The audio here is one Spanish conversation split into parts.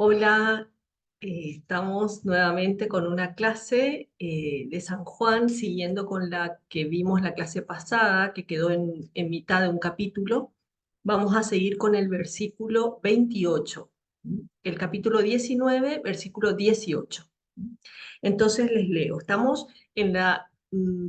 Hola, estamos nuevamente con una clase de San Juan, siguiendo con la que vimos la clase pasada, que quedó en mitad de un capítulo. Vamos a seguir con el versículo 28, el capítulo 19, versículo 18. Entonces les leo, estamos en la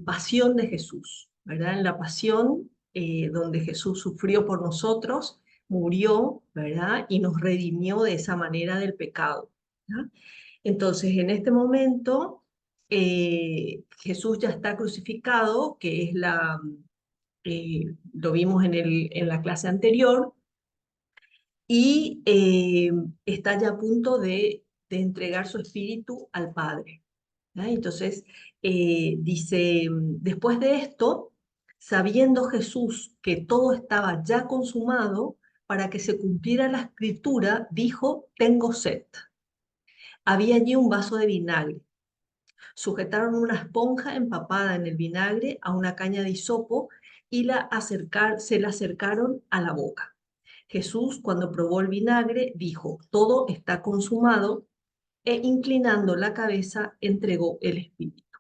pasión de Jesús, ¿verdad? En la pasión donde Jesús sufrió por nosotros, murió, ¿verdad? Y nos redimió de esa manera del pecado, ¿verdad? Entonces, en este momento, Jesús ya está crucificado, que es lo vimos en la clase anterior, y está ya a punto de entregar su espíritu al Padre. ¿Ya? Entonces, dice, después de esto, sabiendo Jesús que todo estaba ya consumado, para que se cumpliera la escritura, dijo, tengo sed. Había allí un vaso de vinagre. Sujetaron una esponja empapada en el vinagre a una caña de hisopo y se la acercaron a la boca. Jesús, cuando probó el vinagre, dijo, todo está consumado, e inclinando la cabeza, entregó el espíritu.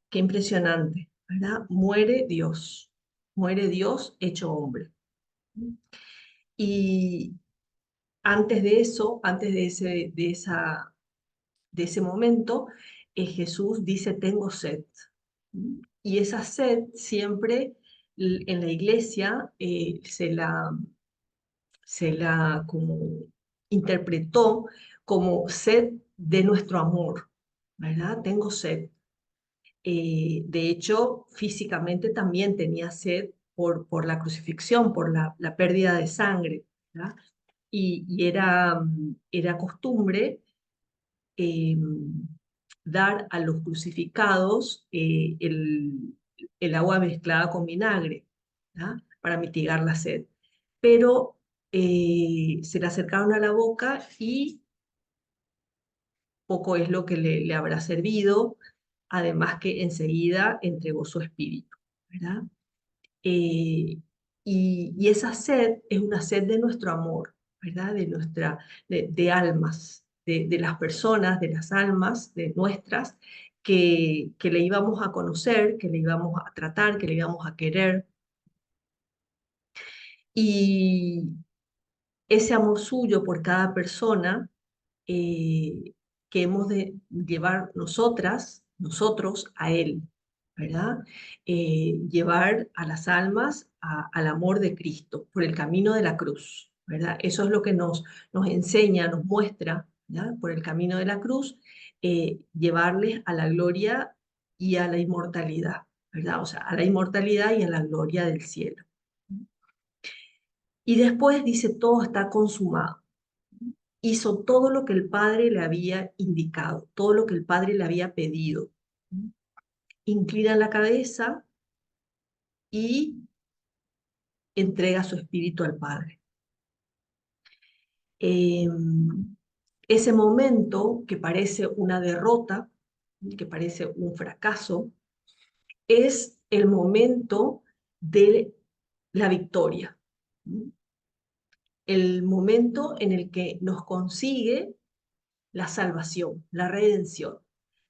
Qué impresionante, ¿verdad? Muere Dios hecho hombre. Y antes de eso, antes de ese momento, Jesús dice, tengo sed. Y esa sed siempre en la iglesia se la como interpretó como sed de nuestro amor, ¿verdad? Tengo sed. De hecho, físicamente también tenía sed por la crucifixión, por la pérdida de sangre, ¿verdad? Y era costumbre eh, dar a los crucificados el agua mezclada con vinagre, ¿verdad? Para mitigar la sed. Pero se le acercaron a la boca y poco es lo que le habrá servido, además que enseguida entregó su espíritu, ¿verdad? Eh, y esa sed es una sed de nuestro amor, ¿verdad? De almas, de las personas, de las almas, de nuestras, que le íbamos a conocer, que le íbamos a tratar, que le íbamos a querer. Y ese amor suyo por cada persona eh, que hemos de llevar nosotros a Él, ¿verdad? Llevar a las almas al amor de Cristo por el camino de la cruz, ¿verdad? Eso es lo que nos enseña, nos muestra, ¿verdad? Por el camino de la cruz, llevarles a la gloria y a la inmortalidad, ¿verdad? O sea, a la inmortalidad y a la gloria del cielo. Y después dice, todo está consumado. Hizo todo lo que el Padre le había indicado, todo lo que el Padre le había pedido. Inclina la cabeza y entrega su espíritu al Padre. Eh, Ese momento que parece una derrota, que parece un fracaso, es el momento de la victoria, el momento en el que nos consigue la salvación, la redención,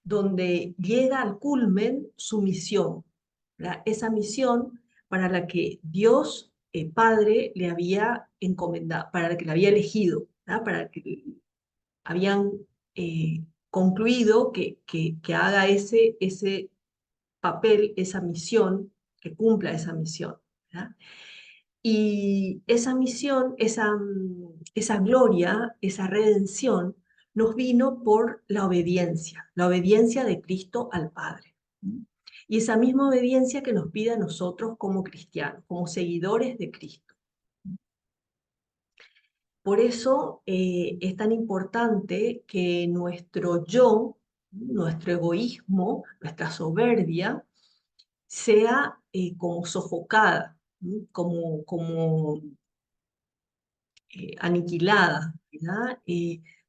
donde llega al culmen su misión, ¿verdad? Esa misión para la que Dios Padre le había encomendado, para la que le había elegido, ¿verdad? Para que habían concluido que haga ese papel, esa misión, que cumpla esa misión, ¿verdad? Y esa misión, esa gloria, esa redención, nos vino por la obediencia de Cristo al Padre. Y esa misma obediencia que nos pide a nosotros como cristianos, como seguidores de Cristo. Por eso es tan importante que nuestro yo, nuestro egoísmo, nuestra soberbia, sea como sofocada, como aniquilada, ¿verdad?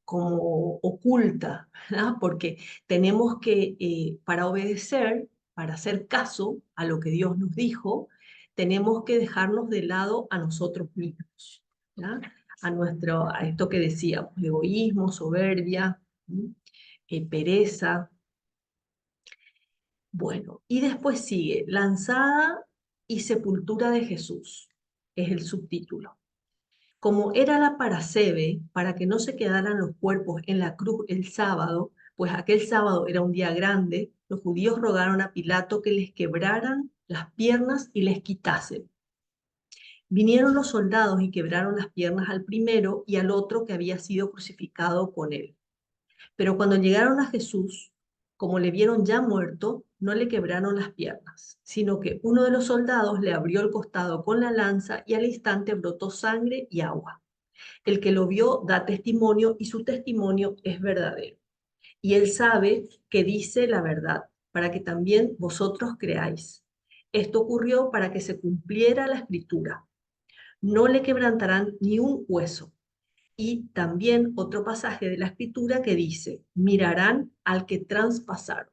Como oculta, ¿verdad? Porque tenemos que, para obedecer, para hacer caso a lo que Dios nos dijo, tenemos que dejarnos de lado a nosotros mismos, ¿verdad? a esto que decíamos, egoísmo, soberbia, pereza. Bueno, y después sigue, lanzada y sepultura de Jesús, es el subtítulo. Como era la parasebe, para que no se quedaran los cuerpos en la cruz el sábado, pues aquel sábado era un día grande, los judíos rogaron a Pilato que les quebraran las piernas y les quitasen. Vinieron los soldados y quebraron las piernas al primero y al otro que había sido crucificado con él. Pero cuando llegaron a Jesús, como le vieron ya muerto, no le quebraron las piernas, sino que uno de los soldados le abrió el costado con la lanza y al instante brotó sangre y agua. El que lo vio da testimonio y su testimonio es verdadero. Y él sabe que dice la verdad, para que también vosotros creáis. Esto ocurrió para que se cumpliera la escritura. No le quebrantarán ni un hueso. Y también otro pasaje de la escritura que dice, mirarán al que traspasaron.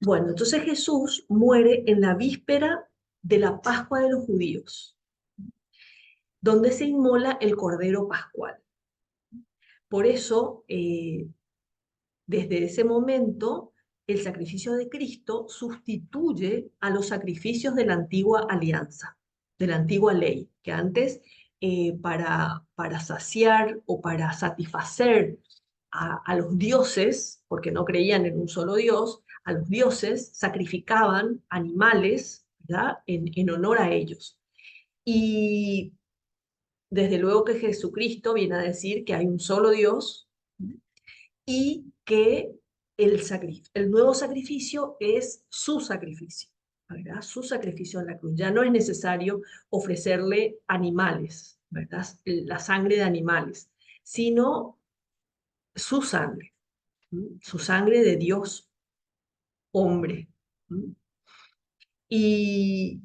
Bueno, entonces Jesús muere en la víspera de la Pascua de los judíos, donde se inmola el Cordero Pascual. Por eso, desde ese momento, el sacrificio de Cristo sustituye a los sacrificios de la antigua alianza, de la antigua ley, que antes para saciar o para satisfacer a los dioses, porque no creían en un solo Dios, a los dioses sacrificaban animales, ¿verdad? En honor a ellos. Y desde luego que Jesucristo viene a decir que hay un solo Dios y que el nuevo sacrificio es su sacrificio, ¿verdad? Su sacrificio en la cruz. Ya no es necesario ofrecerle animales, ¿verdad? La sangre de animales, sino su sangre, su sangre de Dios hombre. Y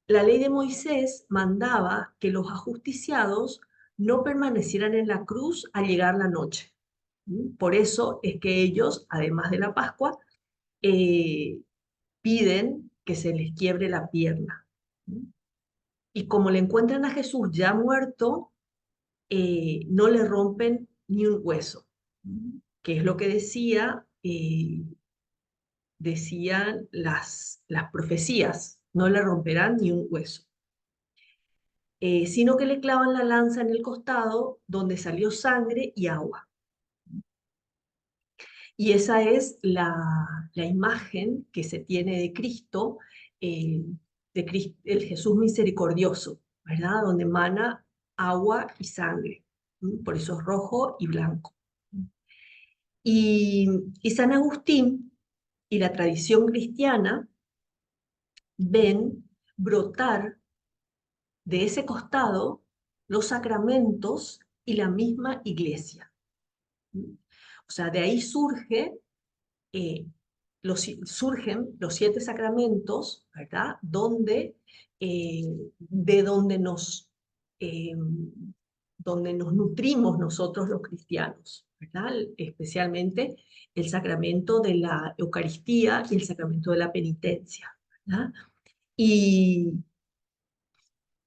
la ley de Moisés mandaba que los ajusticiados no permanecieran en la cruz al llegar la noche. Por eso es que ellos, además de la Pascua, eh, piden que se les quiebre la pierna. Y como le encuentran a Jesús ya muerto, no le rompen ni un hueso, que es lo que decían las profecías, no le romperán ni un hueso. Sino que le clavan la lanza en el costado donde salió sangre y agua. Y esa es la imagen que se tiene de Cristo, el Jesús misericordioso, ¿verdad? Donde emana agua y sangre. Por eso es rojo y blanco. Y San Agustín y la tradición cristiana ven brotar de ese costado los sacramentos y la misma iglesia. O sea, de ahí eh, surgen los 7 sacramentos, ¿verdad? De eh, donde nos nutrimos nosotros los cristianos, ¿verdad? Especialmente el sacramento de la Eucaristía y el sacramento de la penitencia, ¿verdad? Y,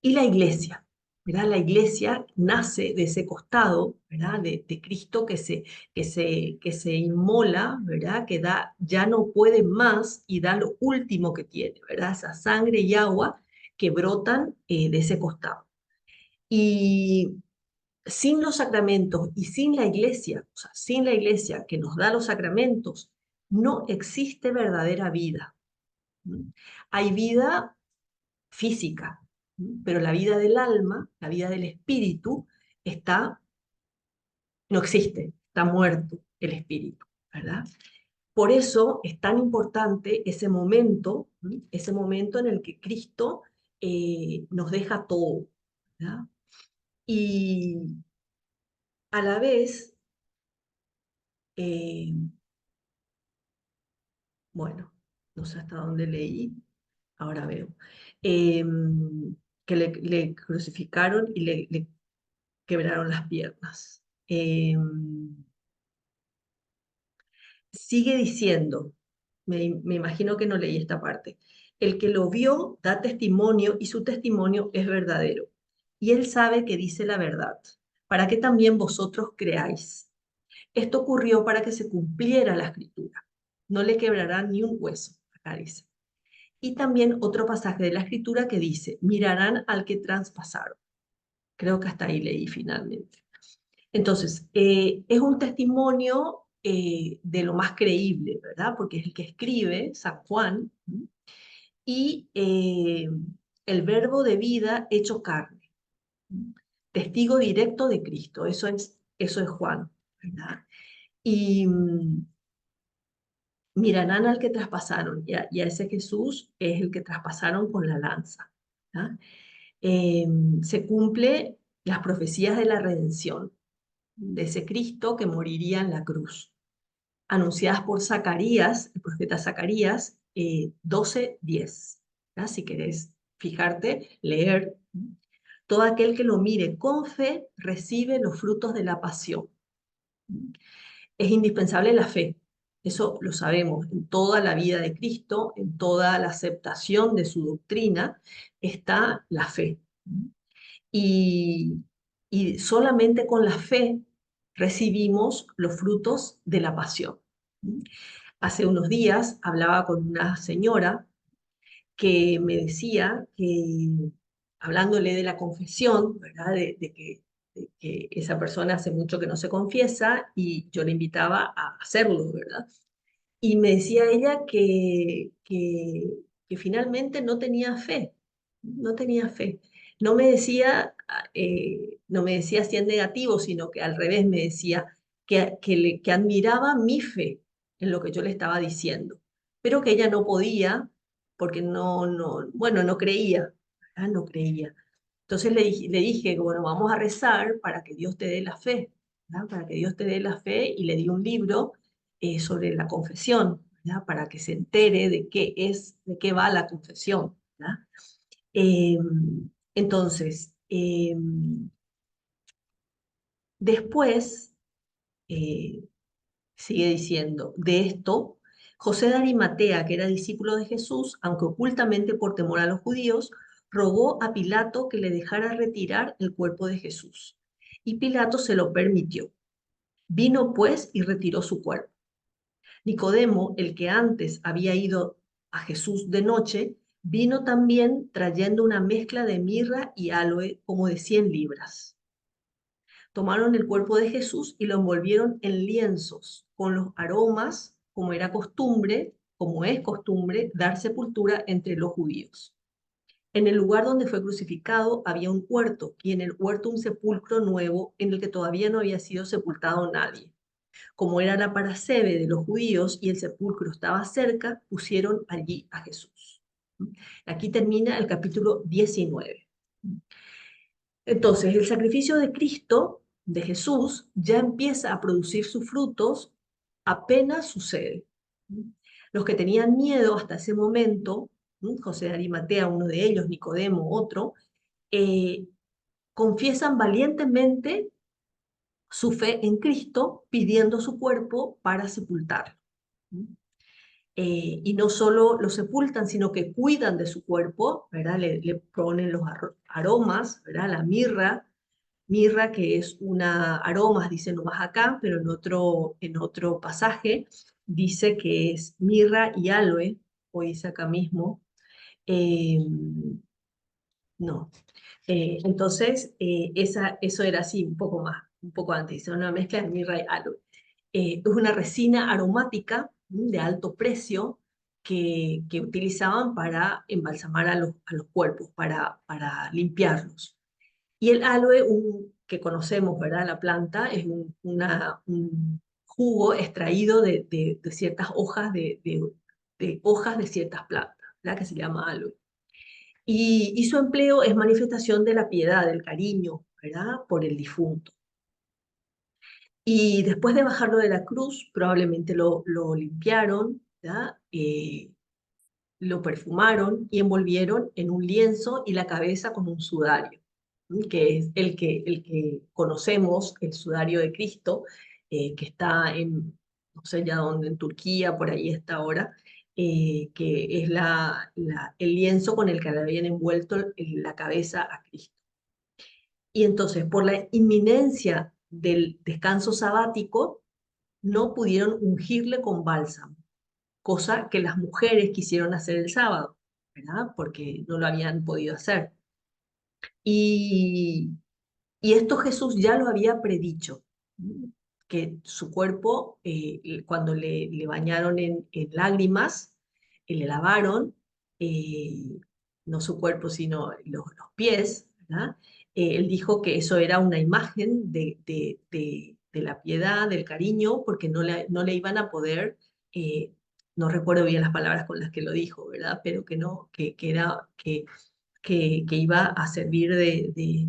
y la iglesia, ¿verdad? La iglesia nace de ese costado, ¿verdad? De Cristo que se inmola, ¿verdad? Que da, ya no puede más y da lo último que tiene, ¿verdad? Esa sangre y agua que brotan de ese costado. Y sin los sacramentos y sin la iglesia, o sea, sin la iglesia que nos da los sacramentos, no existe verdadera vida. Hay vida física, pero la vida del alma, la vida del espíritu, está, no existe, está muerto el espíritu, ¿verdad? Por eso es tan importante ese momento en el que Cristo nos deja todo, ¿verdad? Y a la vez, eh, bueno, no sé hasta dónde leí, ahora veo, eh, que le crucificaron y le quebraron las piernas. Sigue diciendo, me imagino que no leí esta parte, el que lo vio da testimonio y su testimonio es verdadero. y él sabe que dice la verdad, para que también vosotros creáis. Esto ocurrió para que se cumpliera la escritura. No le quebrará ni un hueso, acá dice. Y también otro pasaje de la escritura que dice, mirarán al que traspasaron. Creo que hasta ahí leí finalmente. Entonces, es un testimonio de lo más creíble, ¿verdad? Porque es el que escribe San Juan, ¿m? Y el verbo de vida hecho carne, ¿m? Testigo directo de Cristo, eso es Juan, ¿verdad? Y mirarán al que traspasaron, y a ese Jesús es el que traspasaron con la lanza, ¿verdad? Eh, Se cumple las profecías de la redención, de ese Cristo que moriría en la cruz, anunciadas por Zacarías, el profeta Zacarías, 12:10. Si querés fijarte, leer. Todo aquel que lo mire con fe recibe los frutos de la pasión. Es indispensable la fe, eso lo sabemos, en toda la vida de Cristo, en toda la aceptación de su doctrina, está la fe. Y, y solamente con la fe recibimos los frutos de la pasión. Hace unos días hablaba con una señora que me decía que, hablándole de la confesión, ¿verdad? De que esa persona hace mucho que no se confiesa y yo le invitaba a hacerlo, ¿verdad? Y me decía ella que finalmente no tenía fe, no tenía fe. No me decía así en negativo, sino que al revés me decía que admiraba mi fe en lo que yo le estaba diciendo, pero que ella no podía porque bueno, no creía, ¿verdad? No creía. Entonces le dije, bueno, vamos a rezar para que Dios te dé la fe, ¿verdad? Para que Dios te dé la fe, y le di un libro sobre la confesión, ¿verdad? Para que se entere de qué va la confesión, ¿verdad? Eh, entonces, después, eh, sigue diciendo, de esto, José de Arimatea, que era discípulo de Jesús, aunque ocultamente por temor a los judíos, rogó a Pilato que le dejara retirar el cuerpo de Jesús. Y Pilato se lo permitió. Vino pues y retiró su cuerpo. Nicodemo, el que antes había ido a Jesús de noche, vino también trayendo una mezcla de mirra y aloe como de 100 libras. Tomaron el cuerpo de Jesús y lo envolvieron en lienzos con los aromas, como es costumbre, dar sepultura entre los judíos. En el lugar donde fue crucificado había un huerto, y en el huerto un sepulcro nuevo en el que todavía no había sido sepultado nadie. Como era la parasebe de los judíos y el sepulcro estaba cerca, pusieron allí a Jesús. Aquí termina el capítulo 19. Entonces, el sacrificio de Cristo, de Jesús, ya empieza a producir sus frutos apenas sucede. Los que tenían miedo hasta ese momento, José de Arimatea, uno de ellos, Nicodemo, otro, eh, confiesan valientemente su fe en Cristo, pidiendo su cuerpo para sepultarlo. Y no solo lo sepultan, sino que cuidan de su cuerpo, ¿verdad? Le ponen los aromas, ¿verdad? La mirra que es una aromas, dice nomás acá, pero en otro pasaje dice que es mirra y aloe, o dice acá mismo. Eh, no. Entonces, eso era así, un poco más, un poco antes, dice una mezcla de mirra y aloe. Es una resina aromática de alto precio que utilizaban para embalsamar a los cuerpos, para limpiarlos. Y el aloe, que conocemos, ¿verdad? La planta es un jugo extraído de ciertas hojas de hojas de ciertas plantas, ¿verdad? Que se llama aloe. Y su empleo es manifestación de la piedad, del cariño, ¿verdad? Por el difunto. Y después de bajarlo de la cruz, probablemente lo limpiaron, ¿verdad? Lo perfumaron y envolvieron en un lienzo y la cabeza con un sudario, que es el que conocemos, el sudario de Cristo, que está no sé ya dónde, en Turquía, por ahí está ahora, que es el lienzo con el que le habían envuelto la cabeza a Cristo. Y entonces, por la inminencia del descanso sabático, no pudieron ungirle con bálsamo, cosa que las mujeres quisieron hacer el sábado, ¿verdad? Porque no lo habían podido hacer. Y, y esto Jesús ya lo había predicho, que su cuerpo, cuando le bañaron en lágrimas, le lavaron, eh, no su cuerpo, sino los pies, ¿verdad? Él dijo que eso era una imagen de la piedad, del cariño, porque no le iban a poder, no recuerdo bien las palabras con las que lo dijo, ¿verdad? Pero que no, que era, que iba a servir de-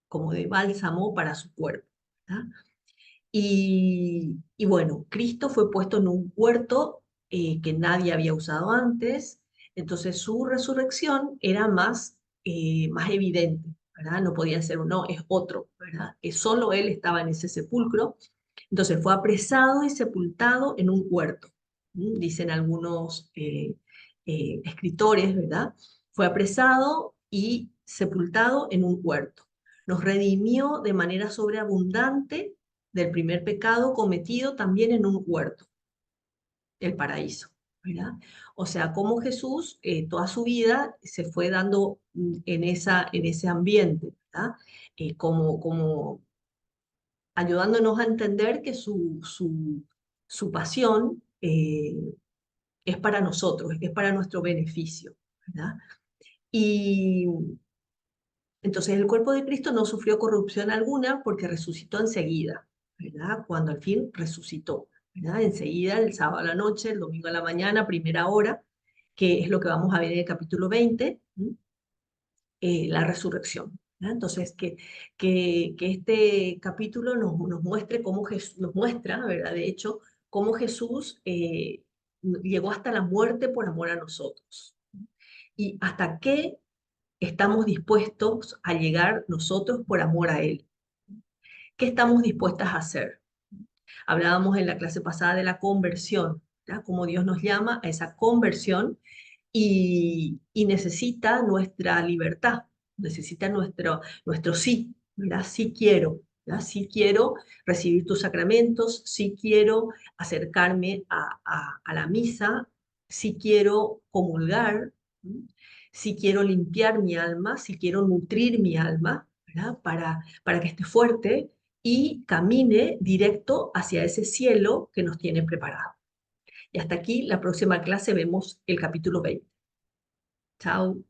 como de bálsamo para su cuerpo, ¿verdad? Y bueno, Cristo fue puesto en un huerto que nadie había usado antes, entonces su resurrección era más evidente, ¿verdad? No podía ser uno, es otro, ¿verdad? Que solo él estaba en ese sepulcro, entonces fue apresado y sepultado en un huerto, dicen algunos escritores, ¿verdad? Fue apresado y sepultado en un huerto. Nos redimió de manera sobreabundante del primer pecado cometido también en un huerto, el paraíso, ¿verdad? O sea, cómo Jesús toda su vida se fue dando en ese ambiente, ¿verdad? Como ayudándonos a entender que su pasión es para nosotros, es para nuestro beneficio, ¿verdad? Y entonces el cuerpo de Cristo no sufrió corrupción alguna porque resucitó enseguida, ¿verdad? Cuando al fin resucitó, ¿verdad? Enseguida, el sábado a la noche, el domingo a la mañana, primera hora, que es lo que vamos a ver en el capítulo 20, la resurrección, ¿verdad? Entonces, que este capítulo nos muestre cómo Jesús, nos muestra, ¿verdad? De hecho, cómo Jesús llegó hasta la muerte por amor a nosotros. Y hasta qué estamos dispuestos a llegar nosotros por amor a Él. ¿Qué estamos dispuestas a hacer? Hablábamos en la clase pasada de la conversión, ¿verdad? Cómo Dios nos llama a esa conversión y necesita nuestra libertad, necesita nuestro sí, ¿verdad? Sí quiero, ¿verdad? Sí quiero recibir tus sacramentos, sí quiero acercarme a la misa, sí quiero comulgar, ¿m? Sí quiero limpiar mi alma, sí quiero nutrir mi alma, ¿verdad? Para que esté fuerte y camine directo hacia ese cielo que nos tiene preparado. Y hasta aquí, la próxima clase vemos el capítulo 20. Chao.